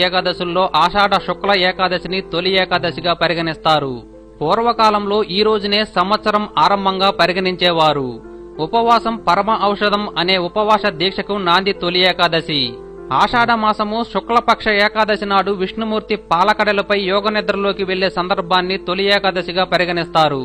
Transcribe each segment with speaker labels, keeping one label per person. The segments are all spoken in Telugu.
Speaker 1: ఏకాదశుల్లో ఆషాఢ శుక్ల ఏకాదశిని తొలి ఏకాదశిగా పరిగణిస్తారు. పూర్వకాలంలో ఈ రోజునే సంవత్సరం ఆరంభంగా పరిగణించేవారు. ఉపవాసం పరమ ఔషధం అనే ఉపవాస దీక్షకు నాంది తొలి ఏకాదశి. ఆషాఢ మాసము శుక్లపక్ష ఏకాదశి నాడు విష్ణుమూర్తి పాలకడలపై యోగ నిద్రలోకి వెళ్లే సందర్భాన్ని తొలి ఏకాదశిగా పరిగణిస్తారు.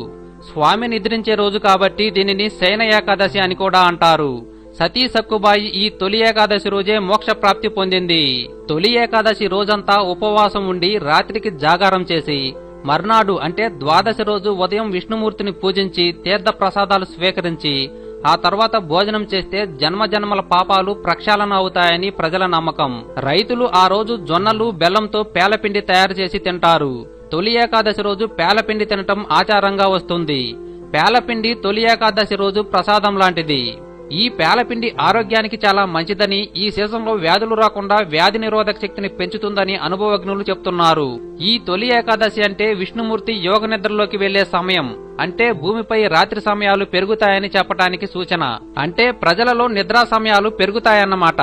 Speaker 1: స్వామి నిద్రించే రోజు కాబట్టి దీనిని శయన ఏకాదశి అని కూడా అంటారు. సతీ సక్కుబాయి ఈ తొలి ఏకాదశి రోజే మోక్ష ప్రాప్తి పొందింది. తొలి ఏకాదశి రోజంతా ఉపవాసం ఉండి రాత్రికి జాగారం చేసి మర్నాడు అంటే ద్వాదశి రోజు ఉదయం విష్ణుమూర్తిని పూజించి తీర్థ ప్రసాదాలు స్వీకరించి ఆ తర్వాత భోజనం చేస్తే జన్మజన్మల పాపాలు ప్రక్షాళన అవుతాయని ప్రజల నమ్మకం. రైతులు ఆ రోజు జొన్నలు బెల్లంతో పేలపిండి తయారు చేసి తింటారు. తొలి ఏకాదశి రోజు పేలపిండి తినటం ఆచారంగా వస్తుంది. పేలపిండి తొలి ఏకాదశి రోజు ప్రసాదం లాంటిది. ఈ పేలపిండి ఆరోగ్యానికి చాలా మంచిదని, ఈ సీజన్లో వ్యాధులు రాకుండా వ్యాధి నిరోధక శక్తిని పెంచుతుందని అనుభవజ్ఞులు చెప్తున్నారు. ఈ తొలి ఏకాదశి అంటే విష్ణుమూర్తి యోగ నిద్రలోకి వెళ్లే సమయం. అంటే భూమిపై రాత్రి సమయాలు పెరుగుతాయని చెప్పటానికి సూచన. అంటే ప్రజలలో నిద్రా సమయాలు పెరుగుతాయన్నమాట.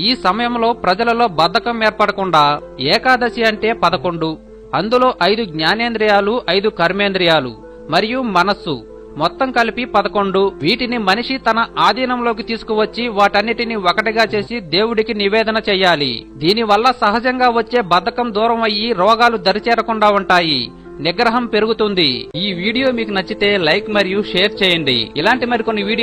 Speaker 1: ఈ సమయంలో ప్రజలలో బద్ధకం ఏర్పడకుండా ఏకాదశి అంటే 11. అందులో 5 జ్ఞానేంద్రియాలు, 5 కర్మేంద్రియాలు మరియు మనస్సు మొత్తం కలిపి 11. వీటిని మనిషి తన ఆధీనంలోకి తీసుకువచ్చి వాటన్నిటిని ఒకటిగా చేసి దేవుడికి నివేదన చెయ్యాలి. దీనివల్ల సహజంగా వచ్చే బద్ధకం దూరం అయ్యి రోగాలు దరిచేరకుండా ఉంటాయి. నిగ్రహం పెరుగుతుంది. ఈ వీడియో మీకు నచ్చితే లైక్ మరియు షేర్ చేయండి. ఇలాంటి మరికొన్ని వీడియో